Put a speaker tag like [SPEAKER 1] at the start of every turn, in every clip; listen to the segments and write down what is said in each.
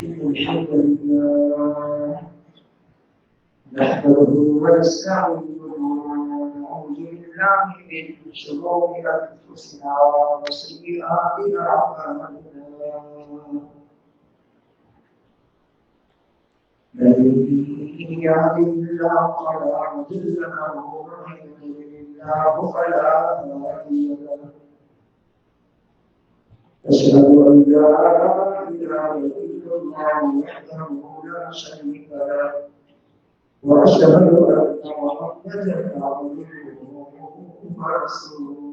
[SPEAKER 1] الحمد لله نحمده ونستعينه ونعوذ بالله من شرور انفسنا وسيئات اعمالنا من يهده الله فلا مضل له ومن يضلل الله فلا هادي له أشهد أن لا إله إلا الله وحده لا شريك له وأشهد أن محمدا عبده ورسوله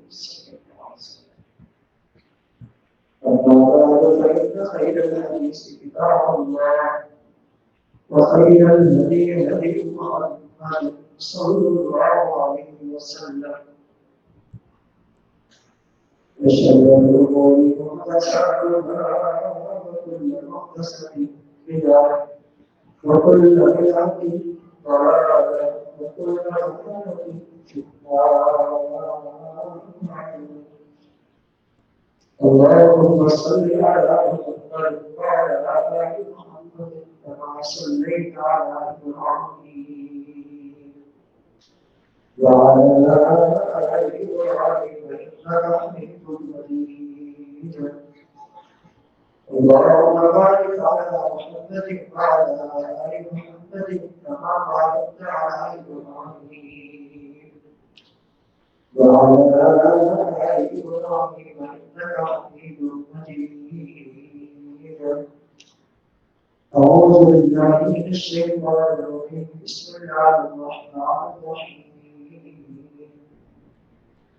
[SPEAKER 1] صلى الله عليه وسلم أما بعد فإن خير الحديث كتاب الله وخير الهدي هدي محمد صلى الله عليه وسلم وشر الأمور محدثاتها وكل محدثة بدعة وكل بدعة ضلالة وكل ضلالة في النار. اللهم صل على محمد وعلى آل محمد كما صليت على إبراهيم وعلى آل إبراهيم إنك حميد مجيد. اللهم بارك على محمد وعلى آل محمد كما باركت على إبراهيم وعلى آل إبراهيم إنك حميد مجيد. أعوذ بالله من الشيطان الرجيم بسم الله الرحمن الرحيم.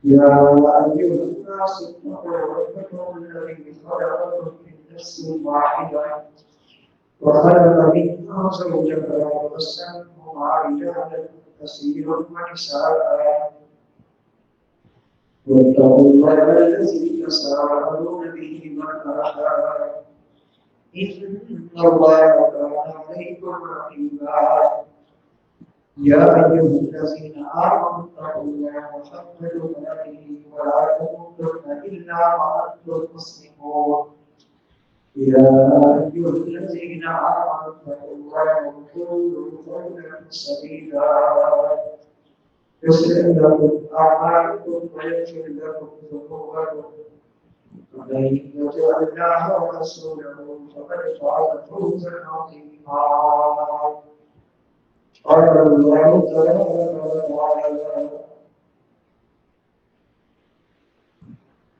[SPEAKER 1] يا أيها الناس اتقوا ربكم الذي خلقكم من نفس واحدة وخلق منها زوجها وبث منهما رجالا كثيرا ونساء واتقوا الله الذي تساءلون به والأرحام إن الله كان عليكم رقيبا. يا أيها الذين آمنوا اتقوا الله حق تقاته ولا تموتن إلا وأنتم مسلمون. يا أيها الذين آمنوا اتقوا الله وقولوا قولا سديدا يصلح لكم أعمالكم ويغفر لكم ذنوبكم ومن يطع الله ورسوله فقد فاز فوزا عظيما. قال الله تعالى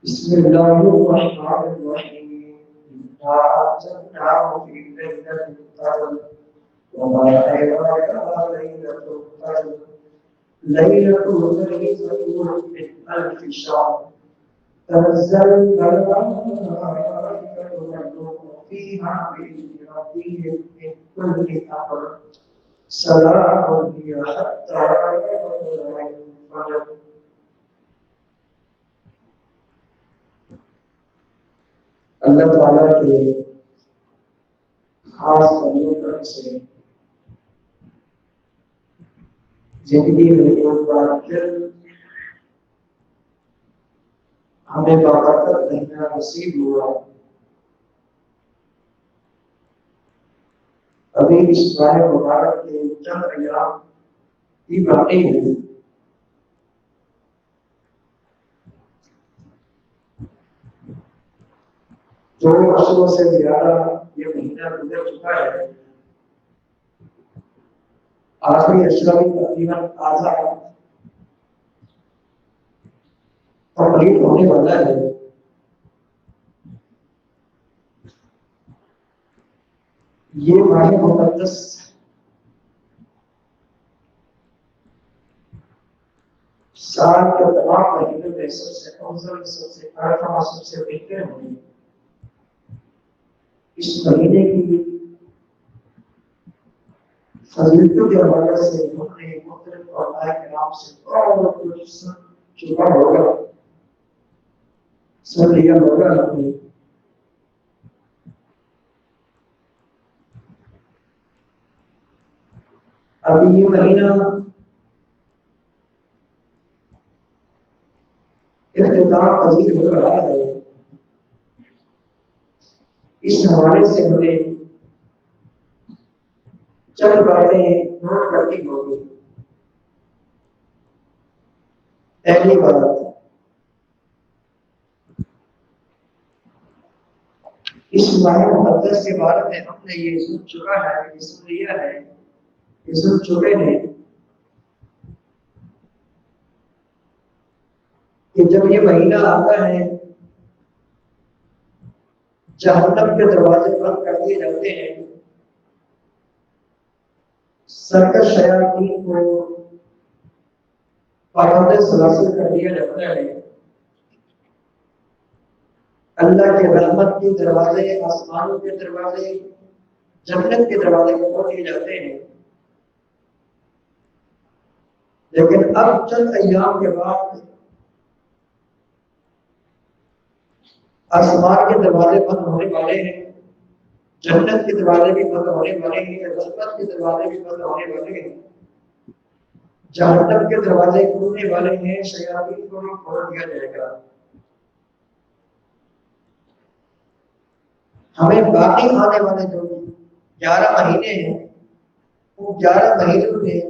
[SPEAKER 1] بسم الله الرحمن الرحيم. إنا أنزلناه في ليلة القدر وما أدراك ما ليلة القدر ليلة القدر خير من ألف شهر تنزل الملائكة والروح فيها بإذن ربهم من كل أمر سلام هي حتى مطلع الفجر. اللہ تعالیٰ کے خاص بندوں سے زندگی میں ایک بار پھر ہمیں بابرکت رہنا نصیب ہوا. ابھی اس ماہ مبارک کے چند ایام کی باقی ہیں. دو برسوں سے زیادہ یہ مہینہ گزر چکا ہے. آخری اشرا بھی تقریباً تازہ کمپلیٹ ہونے والا ہے. یہ ماہ مقدس سال کے تمام مہینوں میں سب سے افضل سب سے کارفرما سب سے بہتر ہے. اس مہینے کی فضیلتوں کے حوالے سے ہم نے مختلف علماء کرام سے بہت کچھ سن چکا ہوگا، سن لیا ہوگا. ہم نے ابھی یہ مہینہ اختتام پذیر ہو رہا ہے. اس حوالے سے ہمیں چند باتیں نوٹ کرنی ہوگی۔ پہلی بات، اس ماہ مقدس کے بارے میں ہم نے یہ سن چکا ہے، یہ سن لیا ہے، یہ سن چکے ہیں کہ جب یہ مہینہ آتا ہے جہنم کے دروازے بند کر دیے جاتے ہیں، سرکش شیاطین کو پابند سلاسل کر دیا جاتا ہے، اللہ کے رحمت کے دروازے، آسمانوں کے دروازے، جنت کے دروازے کھول دیے جاتے ہیں۔ لیکن اب چند ایام کے بعد آسمان کے دروازے بند ہونے والے ہیں، جنت کے دروازے بھی بند ہونے والے ہیں، رحمت کے دروازے بھی بند ہونے والے ہیں، جہنم کے دروازے کھلنے والے ہیں، شیاطین کو بھی کھول دیا جائے گا۔ ہمیں باقی آنے والے جو 11 مہینے ہیں، وہ 11 مہینوں میں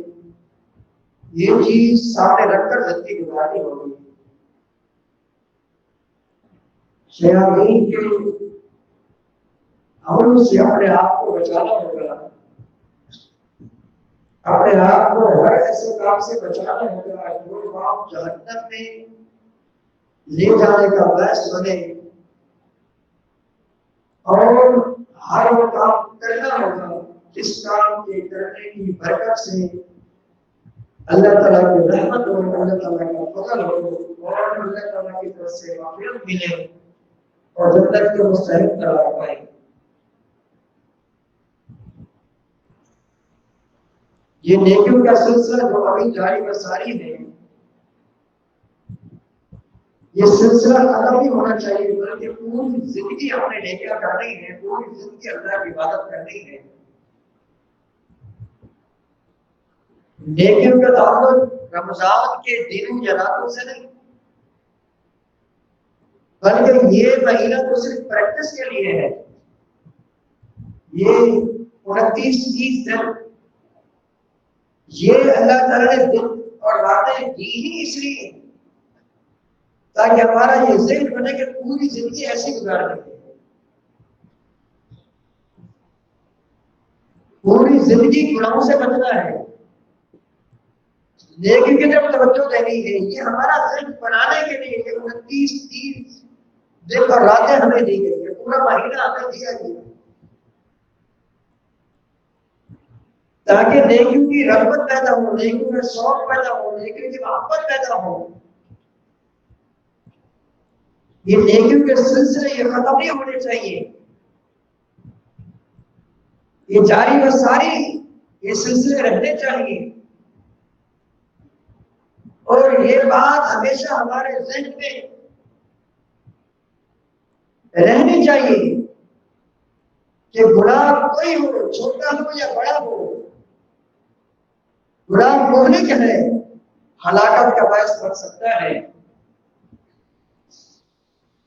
[SPEAKER 1] یہ چیز سامنے رکھ کر زندگی گزارنی ہوگی۔ شیاطین کے حملوں سے اپنے آپ کو بچانا ہوگا، اپنے آپ کو ہر ایسے کام سے بچانا ہوگا جو آپ جہنم میں لے جانے کا باعث بنے، اور ہر وہ کام کرنا ہوگا جس کام کے کرنے کی برکت سے اللہ تعالیٰ کی رحمت ہو، اللہ تعالیٰ کا فضل ہو، اور اللہ تعالیٰ کی طرف سے معافیت ملے اور جنت کے مستحق قرار پائے۔ یہ نیکیوں کا سلسلہ جو ابھی جاری و ساری ہے، یہ سلسلہ ختم نہیں ہونا چاہیے، بلکہ پوری زندگی ہم نے نیکیاں کرنی ہے، پوری زندگی اللہ کی عبادت کرنی ہے۔ نیکیوں کا تعلق رمضان کے دنوں یا راتوں سے نہیں، بلکہ یہ مہینہ تو صرف پریکٹس کے لیے ہے۔ یہ 29-30 دن یہ اللہ تعالیٰ نے دن اور راتیں دی ہی اس لیے تاکہ ہمارا یہ ذہن بنے کہ پوری زندگی ایسی گزارنی ہے، پوری زندگی گناہوں سے بچنا ہے، نیکی کی طرف توجہ دینی ہے۔ یہ ہمارا ذہن بنانے کے لیے یہ 29-30 دن اور راتیں ہمیں دی گئی ہے، پورا مہینہ ہمیں دیا گیا تاکہ نیکیوں کی رغبت پیدا ہو، نیکیوں میں شوق پیدا ہو، نیکیوں کی محبت پیدا ہو۔ یہ نیکیوں کے سلسلے یہ ختم نہیں ہونے چاہیے، یہ جاری و ساری یہ سلسلے رہنے چاہیے، اور یہ بات ہمیشہ ہمارے ذہن میں رہنی چاہیے کہ گناہ کوئی ہو، چھوٹا ہو یا بڑا ہو، گناہ مہلک ہے، ہلاکت کا باعث بن سکتا ہے۔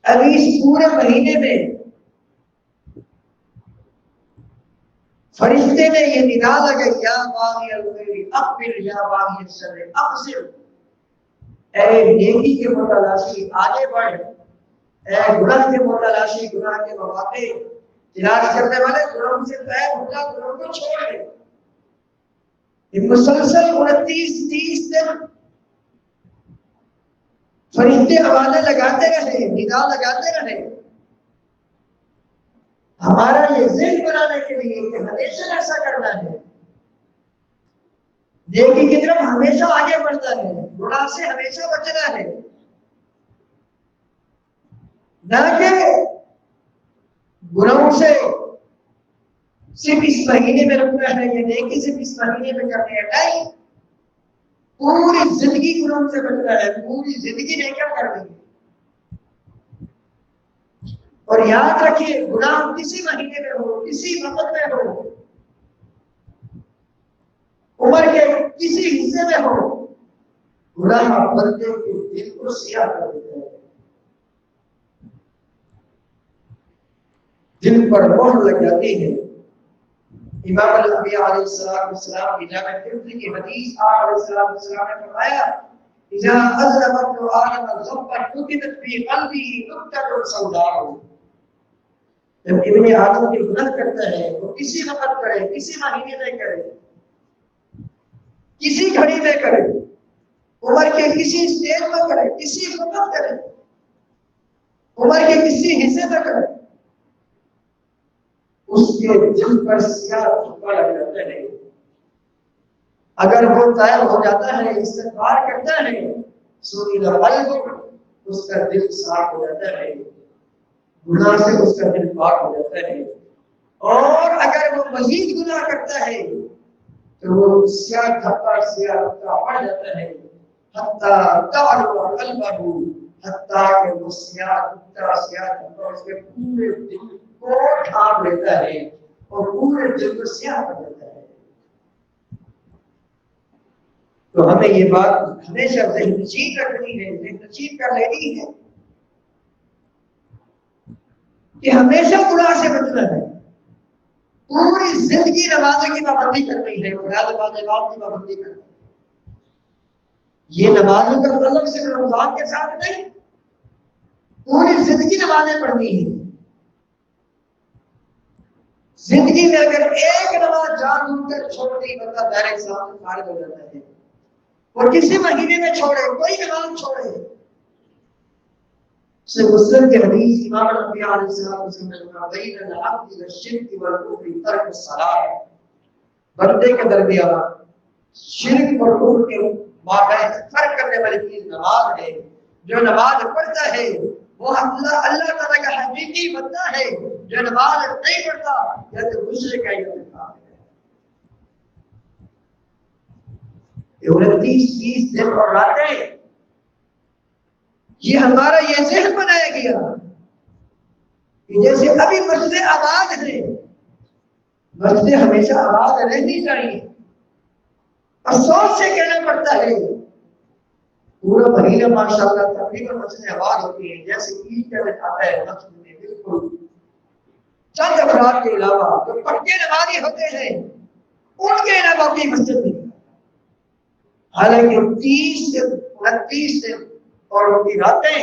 [SPEAKER 1] ابھی اس پورے مہینے میں فرشتے نے یہ ندا لگا، یا باغی الخیر اقبل یا باغی الشر اقصر، اے نیکی کے متلاشی آگے بڑھ، اے گناہ کے متلاشی گناہ کے مواقع تلاش کرنے والے گناہوں سے غائب ہو جا، گناہوں کو چھوڑ دے۔ یہ مسلسل 29-30 دن فرشتے حوالے لگاتے رہے، ندا لگاتے رہے، ہمارا یہ ذہن بنانے کے لیے کہ ہمیشہ ایسا کرنا ہے، نیکی کی طرف ہمیشہ آگے بڑھنا ہے، گناہ سے ہمیشہ بچنا ہے، نہ کہ گناہوں سے صرف اس مہینے میں رکھنا ہے، یہ نیکی صرف اس مہینے میں کرنے ہے، نہیں، پوری زندگی گناہوں سے بچنا ہے، پوری زندگی نیکیاں کرنی ہے۔ اور یاد رکھیے گناہ کسی مہینے میں ہو، کسی وقت میں ہو، عمر کے کسی حصے میں ہو، گناہ بندے کے دل کو سیاہ کر دیتا ہے، دل پر مہر لگ جاتی ہے۔ امام الانبیاء علیہ السلام کی جامع ترمذی کی حدیث آپ علیہ السلام نے فرمایا اذا اذنب ابن آدم ذنبا كتبت في قلبه نقطة سوداء، جب ابن آدم کی گناہ کرتا ہے وہ کسی وقت کرے، کسی مہینے میں کرے، کسی گھڑی میں کرے، عمر کے کسی اسٹیج میں کرے، کسی وقت کرے، عمر کے کسی حصے میں کرے، اس کے دل پر سیاہ دھبا لگ جاتا ہے۔ اگر وہ طائب ہو جاتا ہے، استغفار کرتا ہے، سنی قلب، اس کا دل صاف ہو جاتا ہے، گناہ سے اس کا دل پاک ہو جاتا ہے۔ اور اگر وہ مزید گناہ کرتا ہے تو وہ سیاہ دھبا پڑ جاتا ہے، حتیٰ تعلق قلبہ، حتیٰ کہ وہ سیاہ دھبا اس کے پورے دل کو ڈھانپ لیتا ہے اور پورے دل کو سیاہ کر دیتا ہے۔ تو ہمیں یہ بات ہمیشہ ذہن نشین رکھنی ہے، ذہن نشین کر لینی ہے کہ ہمیشہ گناہ سے بچنا ہے، پوری زندگی نمازوں کی پابندی کرنی ہے، نماز کی پابندی کرنی ہے۔ یہ نمازوں کا تعلق صرف رمضان کے ساتھ نہیں، پوری زندگی نمازیں پڑھنی ہے۔ زندگی میں اگر ایک نماز جان بوجھ کر چھوڑ دی، بندہ دائرہ اسلام سے خارج ہو جاتا ہے۔ اور کسی مہینے میں چھوڑے، کوئی نماز چھوڑے، سے مسلم کے حدیث امام الانبیاء علیہ السلام نے کہا بین العبد والشرک والکفر ترک الصلاۃ، بندے کے درمیان شرک اور کفر کے مابین فرق کرنے والی چیز نماز ہے۔ جو نماز پڑھتا ہے وہ اللہ تعالیٰ کا حقیقی بندہ ہے، جو نماز نہیں پڑھتا یا تو مشرک ہے یا تو کافر ہے۔ 29-30 دن اور راتیں یہ ہمارا یہ ذہن بنایا گیا کہ جیسے ابھی مسجد آباد ہے، مسجد ہمیشہ آباد رہنی چاہیے، افسوس سے کہنا پڑتا ہے پورا مہینہ ماشاءاللہ تقریباً مسجد آباد ہوتی ہے، جیسے عید کا دن آتا ہے مسجد میں بالکل چند افراد کے علاوہ جو پکے نمازی ہوتے ہیں ان کے علاوہ بھی مسجد میں، حالانکہ 30 سے 29 دن اور ان کی راتیں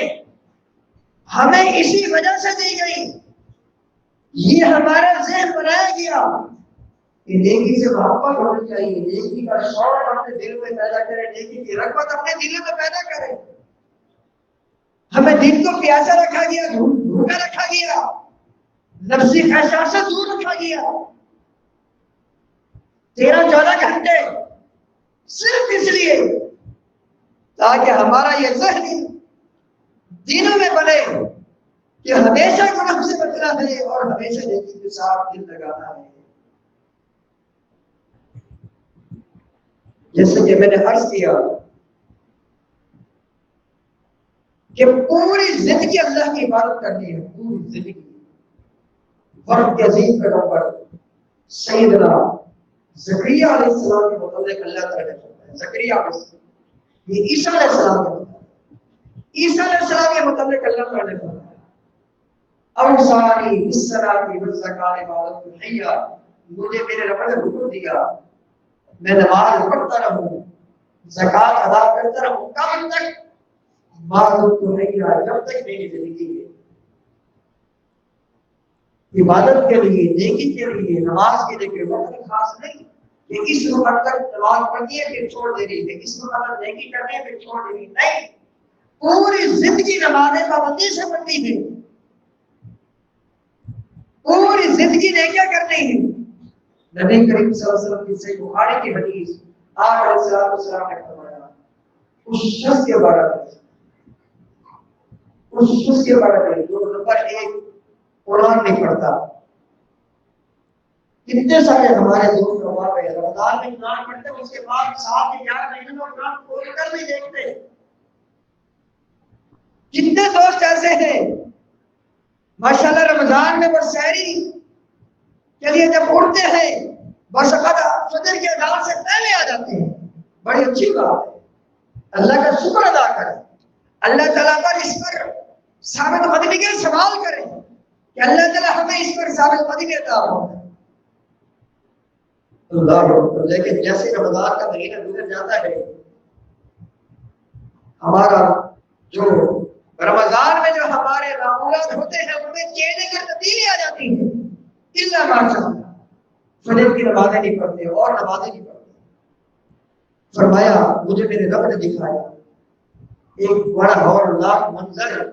[SPEAKER 1] ہمیں اسی وجہ سے دی گئی۔ یہ ہمارا ذہن بنایا گیا کہ نیکی سے محبت ہونی چاہیے، نیکی کا شوق اپنے دل میں پیدا کرے، نیکی کی رغبت اپنے دل میں پیدا کرے۔ ہمیں دل کو پیاسا رکھا گیا، بھوکا رکھا گیا، نفسی خواہشات سے دور رکھا گیا، 13-14 گھنٹے صرف اس لیے تاکہ ہمارا یہ ذہن دینوں میں بنے کہ ہمیشہ گناہ سے بچنا ہے اور ہمیشہ نیکی کے ساتھ دل لگانا ہے۔ جیسے کہ میں نے عرض کیا کہ پوری زندگی اللہ کی عبادت کرنی ہے، پوری زندگی۔ وقت کے عظیم پیغمبر سیدنا زکریا علیہ السلام کے متعلق اللہ تعالیٰ نے فرمایا، زکریا علیہ السلام یہ عیسیٰ علیہ السلام کے متعلق، عیسیٰ علیہ السلام کے متعلق اللہ تعالیٰ نے فرمایا اوصانی بالصلاۃ والزکوٰۃ ما دمت حیا، مجھے میرے رب نے حکم دیا میں نماز پڑھتا رہوں، زکوٰۃ ادا کرتا رہوں، کب تک؟ ما دمت حیا، جب تک میری زندگی ہے۔ عبادت کے لیے، نیکی کے لیے، نماز کے لیے کوئی وقت خاص نہیں کہ اس وقت تک نماز پڑھنی ہے پھر چھوڑ دینی ہے، اس وقت تک نیکی کرنی ہے پھر چھوڑ دینی نہیں، پوری زندگی نمازیں پابندی سے پڑھنی ہے، پوری زندگی نیکیاں کرنی ہے۔ نبی کریم صلی اللہ علیہ وسلم کی صحیح بخاری کی حدیث آپ علیہ السلام نے فرمایا اس شخص کے بارے میں جو نمبر 1 قرآن نہیں پڑھتا۔ کتنے سارے ہمارے دوست ہمارے رمضان میں قرآن پڑھتے، اس کے بعد 7 یا 11 مہینوں میں قرآن کھول کر نہیں دیکھتے۔ کتنے دوست ایسے ہیں ماشاءاللہ رمضان میں بس سحری کے لیے جب اٹھتے ہیں بس فجر کے اذان سے پہلے آ جاتے ہیں، بڑی اچھی بات ہے، اللہ کا شکر ادا کریں، اللہ تعالیٰ پر اس پر ثابت قدمی کے سوال کریں کہ اللہ تعالیٰ ہمیں اس پر ثابت قدمی عطا فرمائے۔ اللہ اکبر۔ لیکن جیسے رمضان کا مہینہ گزر جاتا ہے، ہمارا جو رمضان میں جو ہمارے معمولات ہوتے ہیں ان میں چینج اور تبدیلی آ جاتی ہے۔ اللہ ماشاء اللہ فجر کی نمازیں نہیں پڑھتے اور نمازیں نہیں پڑھتے۔ فرمایا مجھے میرے رب نے دکھایا ایک بڑا ہولناک منظر،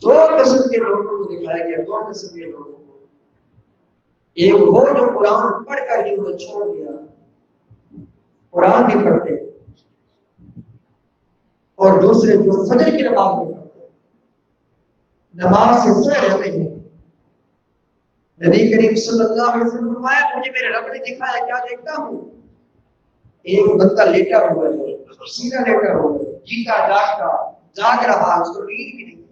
[SPEAKER 1] دو قسم کے لوگوں کو دکھایا گیا، دو قسم کے لوگوں کو۔ ایک وہ جو قرآن پڑھ کر ہی انہیں چھوڑ دیا، قرآن نہیں پڑھتے، اور دوسرے جو فجر کی نماز نہیں پڑھتے، نماز سے سوئے رہتے ہیں۔ نبی کریم صلی اللہ علیہ وسلم نے فرمایا مجھے میرے رب نے دکھایا، کیا دیکھتا ہوں؟ ایک بندہ لیٹا ہوا ہے، سیدھا لیٹا ہوا ہے، جیتا جاگتا، جاگ رہا، اس کو نیند بھی نہیں۔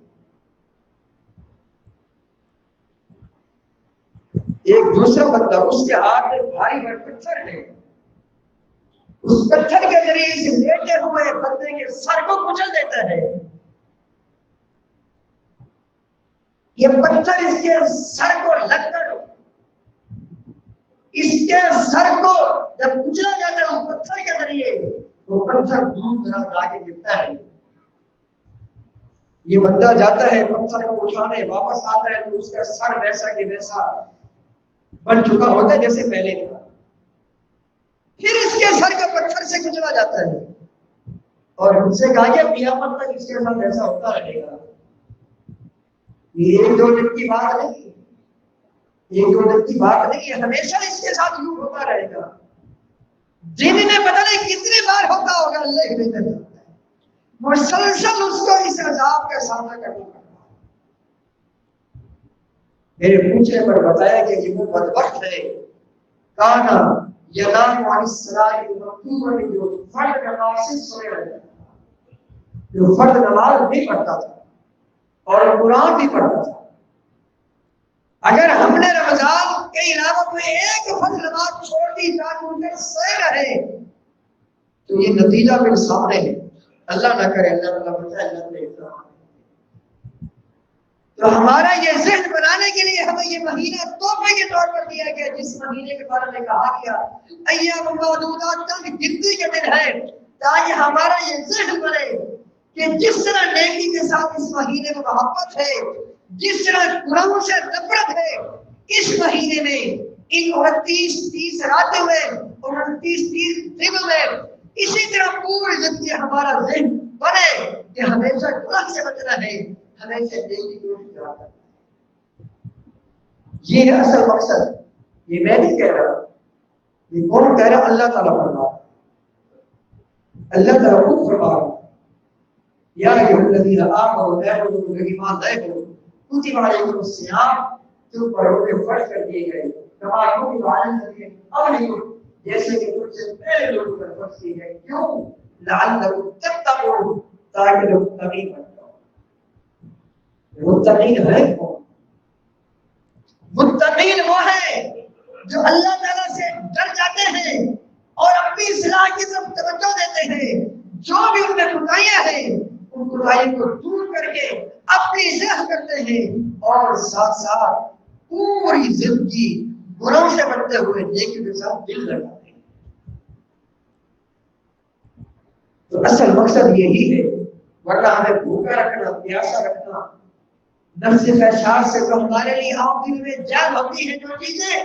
[SPEAKER 1] ایک دوسرا بندہ، اس کے ہاتھ میں بھاری بھر پتھر ہے، اس پتھر کے ذریعے سے لیٹے ہوئے بندے کے سر کو کچل دیتا ہے۔ یہ پتھر اس کے سر کو لگ کر اس کے سر کو جب کچلا جاتا ہے پتھر کے ذریعے، وہ پتھر دور دراز جا کے گرتا ہے۔ یہ بندہ جاتا ہے پتھر کو اٹھانے، واپس آتا ہے تو اس کا سر ویسا کہ ویسا بن چکا ہوتا ہے جیسے پہلے تھا۔ پھر اس کے سر کا پتھر سے کچلا جاتا ہے اور ان سے کہا کہ قیامت تک اس کے ساتھ ایسا ہوتا رہے گا۔ یہ ایک دو دن کی بات نہیں، ایک دو دن کی بات نہیں، یہ ہمیشہ اس کے ساتھ یوں ہوتا رہے گا۔ دن میں پتہ نہیں کتنی بار ہوتا ہوگا، اللہ ہی بہتر جانتا ہے۔ مسلسل اس کو اس عذاب کا سامنا کرنا پڑتا ہے۔ میرے پوچھنے پر بتایا کہ یہ وہ بدبخت ہے، کانا ینام عن الصلاۃ المکتوبہ، جو فرض نماز سے سویا رہتا تھا، جو فرض نماز نہیں پڑھتا تھا اور قرآن بھی پڑھتا تھا۔ اگر ہم نے رمضان کے علاوہ کوئی ایک فرض نماز چھوڑ دی تاکہ ان پر سوئے رہے تو یہ نتیجہ پھر سامنے ہے۔ اللہ نہ کرے، اللہ تعالیٰ بچائے، اللہ تعالیٰ احترام۔ تو ہمارا یہ ذہن بنانے کے لیے ہمیں یہ مہینہ تحفے کے طور پر دیا گیا، جس مہینے کے بارے میں کہا گیا ایام معدودات، چند گنتی کے دن ہے، تاکہ ہمارا یہ ذہن بنے کہ جس طرح نیکی کے ساتھ اس مہینے میں محبت ہے، جس طرح گناہوں سے نفرت ہے، اس مہینے میں ان 29-30 راتوں میں، 29-30 دنوں میں اسی طرح پوری زندگی ہمارا ذہن بنے کہ ہمیشہ گناہ سے بچنا ہے، ہمیشہ نیکی کی طرف جانا ہے۔ یہ ہے اصل مقصد۔ یہ میں نہیں کہہ رہا، یہ کون کہہ رہا؟ اللہ تعالیٰ فرما رہا، اللہ تعالیٰ خود فرما رہا، یا ایھا الذین آمنوا، اے لوگوں جو ایمان لائے ہو، کتب علیکم الصیام، تم پر روزے فرض کر دیے گئے، کما کتب علی الذین قبلکم، جیسے کہ تم سے پہلے لوگوں پر فرض کیے گئے۔ کیوں؟ لعلکم تتقون، تاکہ لوگ متقی بن جاؤ۔ متقین ہے کون؟ متقین وہ ہیں جو اللہ تعالیٰ سے ڈر جاتے ہیں اور اپنی اصلاح کی طرف توجہ دیتے ہیں۔ جو بھی ان میں کوتاہیاں ہیں ان کوتاہیوں کو دور کر کے اپنی اصلاح کرتے ہیں اور ساتھ ساتھ پوری زندگی گناہوں سے بچتے ہوئے نیکی کے ساتھ دل لگاتے ہیں۔ تو اصل مقصد یہی ہے، ورنہ ہمیں بھوکا رکھنا، پیاسا رکھنا، نفس خواہشات سے تو ہمارے لیے آپ دل میں جلب ہوتی ہے جو چیزیں،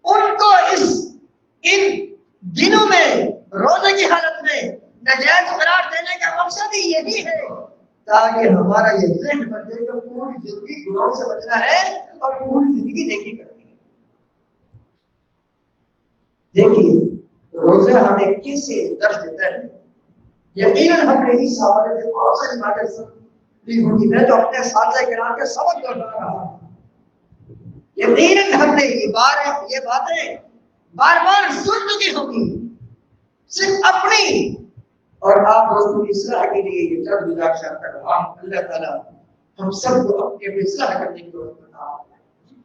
[SPEAKER 1] ان کو ان دنوں میں روزے کی حالت میں نجائز قرار دینے کا مقصد ہی یہی ہے تاکہ ہمارا یہ ذہن بن جائے کہ پوری زندگی گناہوں سے بچنا ہے اور پوری زندگی نیکی کرنی ہے۔ دیکھیے روزہ ہمیں کیسے درس دیتا ہے۔ یقیناً ہم نے اس حوالے سے بہت ساری باتیں سنی ہوگی، میں تو اپنے اساتذہ کرام کے سبق دوہرا رہا ہوں۔ یقیناً ہم نے یہ باتیں بار بار سن چکی ہوگی، صرف اپنی اور آپ دوستوں کی اصلاح کے لیے یہ چند گزارش کر رہا ہوں۔ اللہ تعالیٰ ہم سب کو اپنے اصلاح کرنے کی توفیق عطا فرمائے۔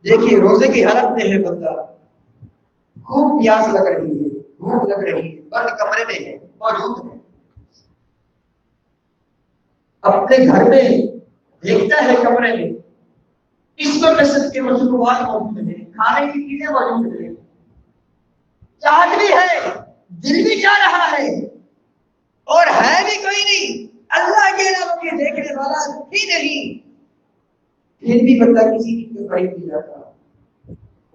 [SPEAKER 1] دیکھیے روزے کی حالت میں ہے بندہ، خوب پیاس لگ رہی ہے، بھوک لگ رہی ہے، بند کمرے میں ہے، موجود ہے، اپنے گھر میں دیکھتا ہے کمرے میں اس قسم کے مصروفات موجود ہیں، کھانے کی چیزیں موجود ہیں، چاہت بھی ہے، دل بھی چاہ رہا ہے، اور ہے بھی کوئی نہیں، اللہ کے علاوہ کوئی دیکھنے والا بھی نہیں، پھر بھی بندہ کسی چیز کے قریب نہیں جاتا۔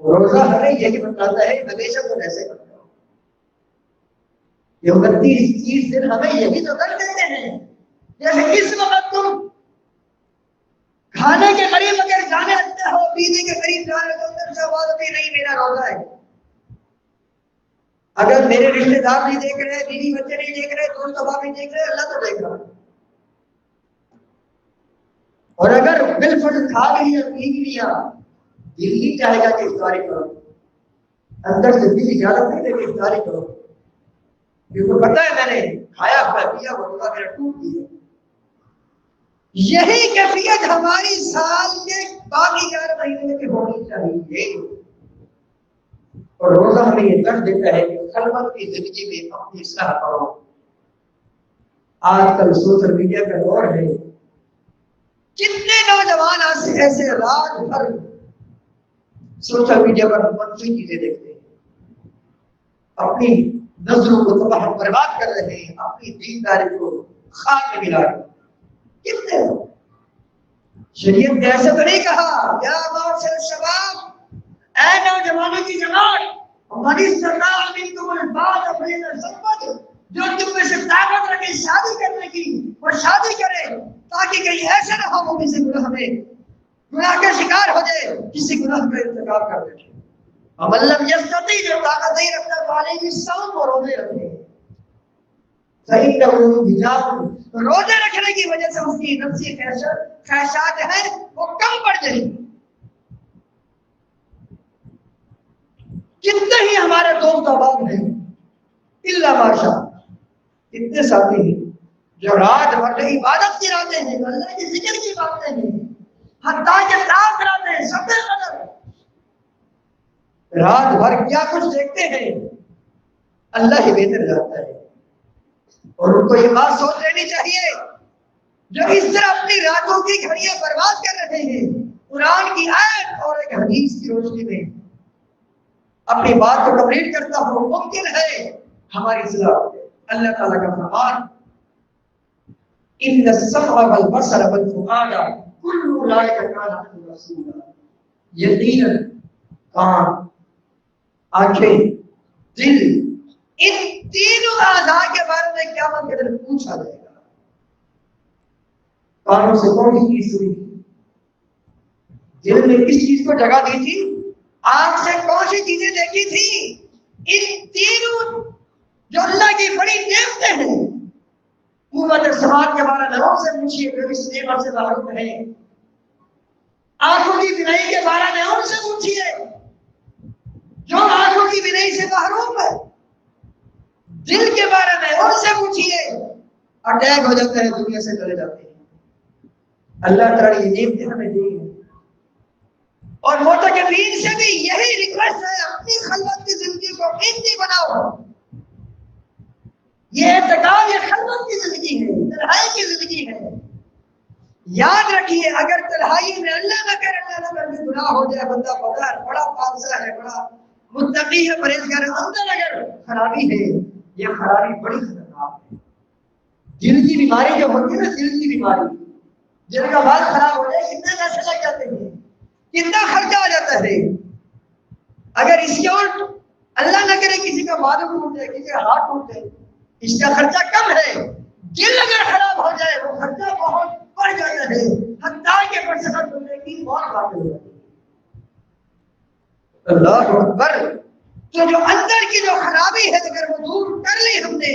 [SPEAKER 1] روزہ ہمیں یہی بتاتا ہے ہمیشہ تو ایسے کرتا ہوں، یہ 29-30 دن ہمیں یہی تو کر دیتے ہیں، جیسے اس وقت تم کھانے کے قریب اگر جانے لگتے ہو، پینے کے قریب جانے تو اندر سے آواز بھی نہیں میرا روزہ ہے۔ اگر میرے رشتے دار نہیں دیکھ رہے، بیوی بچے نہیں دیکھ رہے، دوست احباب نہیں دیکھ رہے، اللہ تو دیکھ رہا ہے۔ اور اگر بالفرض کھا لیا پی لیا، دل ہی چاہے گا کہ افطاری کرو، اندر سے دل اجازت نہیں دے کہ افطاری کرو، کیونکہ پتہ ہے میں نے کھایا پیا روزہ میرا ٹوٹ گیا۔ یہی کیفیت ہماری سال کے باقی 11 مہینے کی ہونی چاہیے، اور روزہ ہمیں یہ درد دیتا ہے کہ خلوت کی زندگی میں اپنی اصلاح کرو۔ آج کل سوشل میڈیا کا دور ہے، کتنے نوجوان ایسے رات بھر سوشل میڈیا پر منفی چیزیں دیکھتے ہیں، اپنی نظروں کو تباہ برباد کر رہے ہیں، اپنی دینداری کو خاک میں ملا رہے ہیں۔ کتنے شریعت نے ایسے تو نہیں کہا یا معاشر الشباب، اے نوجوانوں کی جماعت، من استطاع منکم الباءۃ فلیتزوج، جو تم میں سے طاقت رکھے شادی کرنے کی وہ شادی کرے، تاکہ کہیں ایسا نہ ہو وہ کسی گناہ کا شکار ہو جائے، کسی گناہ کا ارتکاب کر بیٹھے۔ ومن لم یستطع، جو طاقت نہیں رکھتا تو علیہ الصوم، اور روزے رکھے۔ روزے رکھنے کی وجہ سے اس کی نفسی خواہشات ہیں وہ کم پڑ جائیں گی۔ کتنے ہی ہمارے دوست احباب ہیں الا ماشاء، کتنے ساتھی ہیں جو رات بھر عبادت کی راتیں ہیں، اللہ کے ذکر کی باتیں ہیں، حتیٰ کہ رات کراتے ہیں، سب قدر رات بھر کیا کچھ دیکھتے ہیں اللہ ہی بہتر جانتا ہے۔ اور ان کو یہ بات سوچ لینی چاہیے جو اس طرح اپنی راتوں کی گھڑیاں برباد کر رہے ہیں، قرآن کی آیت اور ایک حدیث کی روشنی میں اپنی بات کو کمپلیٹ کرتا ہوں، ممکن ہے ہماری اصلاح ہو جائے۔ اللہ تعالیٰ کا فرمان ان السمع والبصر والفؤاد کل اولئک کان عنہ مسئولا، یقیناً کان، آنکھیں، دل، ان تینوں اعضاء کے بارے میں قیامت کے دن پوچھا جائے گا۔ کانوں سے کون سی چیز سنی تھی؟ دل نے کس چیز کو جگہ دی تھی؟ آنکھ سے کون سی چیزیں دیکھی تھی؟ ان تینوں جو اللہ کی بڑی نعمتیں ہیں، قوت سماعت کے بارے میں ان سے پوچھیے جو اس نعمت سے محروم ہے، آنکھوں کی بینائی کے بارے میں ان سے پوچھیے جو آنکھوں کی بینائی سے محروم ہے، دل کے بارے میں ان سے پوچھیے، اٹیک ہو جاتا ہے دنیا سے چلے جاتے ہیں۔ اللہ تعالیٰ یہ نعمتیں ہمیں دی ہیں، اور معتکفین سے بھی یہی ریکویسٹ ہے اپنی خلوت کی زندگی کو قیمتی بناؤ۔ یہ اعتکاف یہ خلوت کی زندگی ہے، تنہائی کی زندگی ہے۔ یاد رکھیے اگر تنہائی میں اللہ نہ کرے گناہ ہو جائے، بندہ بڑا پانسا ہے، بڑا متقی ہے، پرہیزگار ہے، اندر اگر خرابی ہے، یہ خرابی بڑی خطرناک ہے۔ دل کی بیماری جو ہوتی ہے نا، دل کی بیماری، دل کا بال خراب ہو جائے کتنے پیسے لگ جاتے ہیں، کتنا خرچہ آ جاتا ہے۔ اگر اس کے الٹ اللہ نہ کرے کسی کا بال ٹوٹ جائے، کسی کا ہاتھ ٹوٹ جائے، اس کا خرچہ کم ہے، دل اگر خراب ہو جائے وہ خرچہ بہت بڑھ جاتا ہے، حتیٰ کہ برسخت ہونے کی موت واقع ہو جاتی ہے۔ اللہ اکبر۔ تو جو اندر کی جو خرابی ہے اگر وہ دور کر لی ہم نے،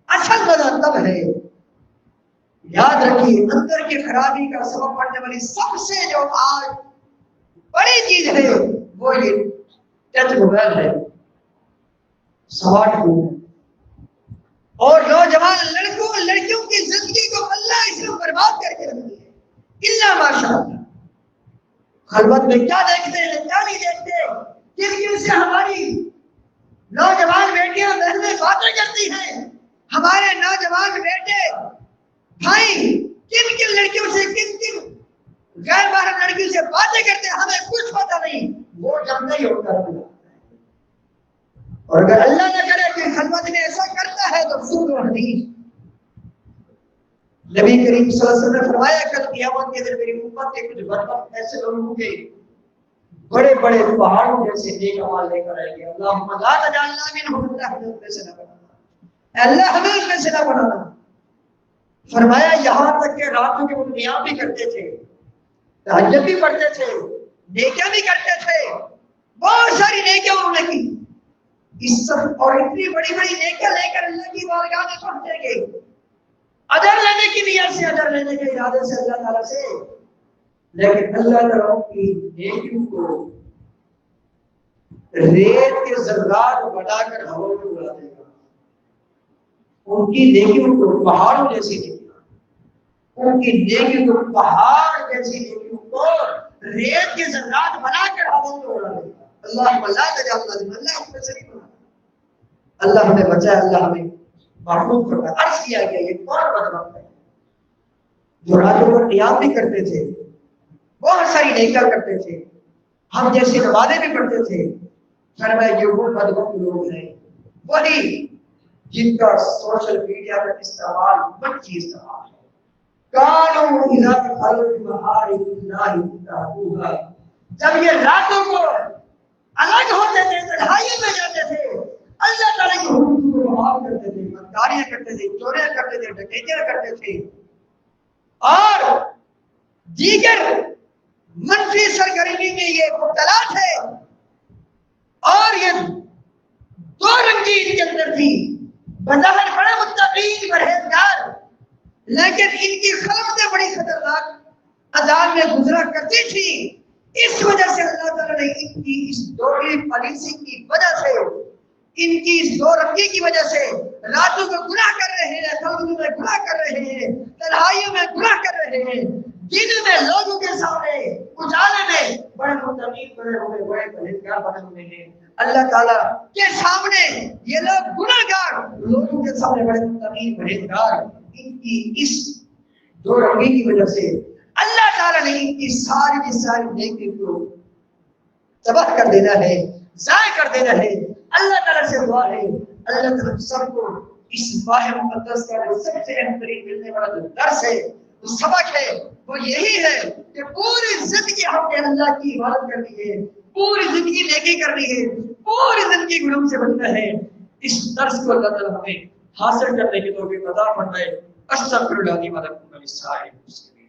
[SPEAKER 1] اصل مزہ تب ہے۔ یاد رکھیے اندر کی خرابی کا سبب بننے والی سب سے جو آج بڑی چیز ہے وہ یہ ٹچ موبائل ہے، اسمارٹ فون، اور نوجوان لڑکیوں کی زندگی کو اللہ اس میں برباد کر کے رکھ دی ہے۔ الا ماشاء اللہ، خلوت میں کیا دیکھتے ہیں کیا نہیں دیکھتے، کن سے ہماری نوجوان بیٹیاں بہنیں باتیں کرتی ہیں، ہمارے نوجوان بیٹے بھائی کن لڑکیوں سے کن بندہ ہی ہوتا ہے. اور اگر اللہ نہ کرے کہ خلوت میں ایسا کرتا ہے تو خود حدیث نبی کریم صلی اللہ علیہ وسلم نے فرمایا کل قیامت کے دن میری امت کے کچھ برکت ایسے لوگ ہوں گے بڑے بڑے پہاڑوں جیسے نیک اعمال لے کر آئیں گے. اللہم لا تجعلنا منہم، اللہ ہمیں ان میں سے نہ بنانا، اللہ ہمیں ان میں سے نہ بنانا. فرمایا یہاں تک کہ راتوں کے وہ قیام بھی کرتے تھے، تہجد بھی پڑھتے تھے، نیکیاں بھی کرتے تھے، بہت ساری نیکیاں انہوں نے کی. اس سب اور اتنی بڑی بڑی نیکیاں لے کر اللہ کی بارگاہ میں پہنچیں گے اجر لینے کی نیت سے، اجر لینے کے ارادے سے اللہ تعالیٰ سے. لیکن اللہ تعالیٰ کی نیکیوں کو ریت کے ذرات بنا کر ہوا میں اڑا دے گا. ان کی نیکیوں کو پہاڑوں جیسی نیکیاں، ان کی نیکیوں کو پہاڑ جیسی نیکیوں کو ریت کے ذرات بنا کر ہوا میں اڑا دے گا. اللہ لا تجعلنا منہم، اللہ ہم میں سے نہیں بنانا. اللہ ہمیں بچائے، اللہ ہمیں محفوظ فرمائے. عرض کیا گیا یہ کون بدبخت ہے جو راتوں کو قیام بھی کرتے تھے، بہت ساری نیکیاں کرتے تھے، ہم جیسے نمازیں بھی پڑھتے تھے. فرمایا یہ وہ بدبخت لوگ ہیں وہی جن کا سوشل میڈیا کا استعمال منفی استعمال ہے. کانوا اذا دخلوا في محارم الله انتهكوها، جب یہ راتوں کو الگ ہوتے تھے، تنہائی میں جاتے تھے، اللہ تعالیٰ کی حدود کو معاف کرتے تھے، بدکاریاں کرتے تھے، چوریاں کرتے تھے، ڈکیتیاں کرتے تھے اور دیگر منفی سرگرمی میں یہ مبتلا تھے. اور یہ دو رنگی ان کے اندر تھی، بظاہر بڑے متقین پرہیزگار، لیکن ان کی خلقتیں بڑی خطرناک عذاب میں گزرا کرتی تھی. اس وجہ سے اللہ تعالیٰ نے ان کی اس دوہری پالیسی کی وجہ سے، ان کی اس دو رنگی کی وجہ سے راتوں میں گناہ کر رہے ہیں، خلوتوں میں گناہ کر رہے ہیں، تنہائیوں میں گناہ کر رہے ہیں، دن میں لوگوں کے سامنے اجالے میں بڑے متقین بنے ہوئے، بڑے پرہیزگار بنے ہوئے ہیں. اللہ تعالیٰ کے سامنے یہ لوگ گناہ گار، لوگوں کے سامنے بڑے متقین پرہیزگار. ان کی اس دو رنگی کی وجہ سے اللہ تعالیٰ نے ان کی ساری کی ساری نیکی کو تباہ کر دینا ہے، ضائع کر دینا ہے. اللہ تعالیٰ سے دعا ہے اللہ تعالیٰ سب کو اس ماہ مقدس کا جو سب سے اہم ترین ملنے والا جو درس ہے، جو سبق ہے، وہ یہی ہے کہ پوری زندگی ہم نے اللہ کی عبادت کرنی ہے، پوری زندگی نیکی کرنی ہے، پوری زندگی گناہوں سے بچنا ہے. اس درس کو اللہ تعالیٰ ہمیں حاصل کرنے کی توفیق عطا فرمائے. استغفر اللہ لي ولكم ولسائر المسلمين.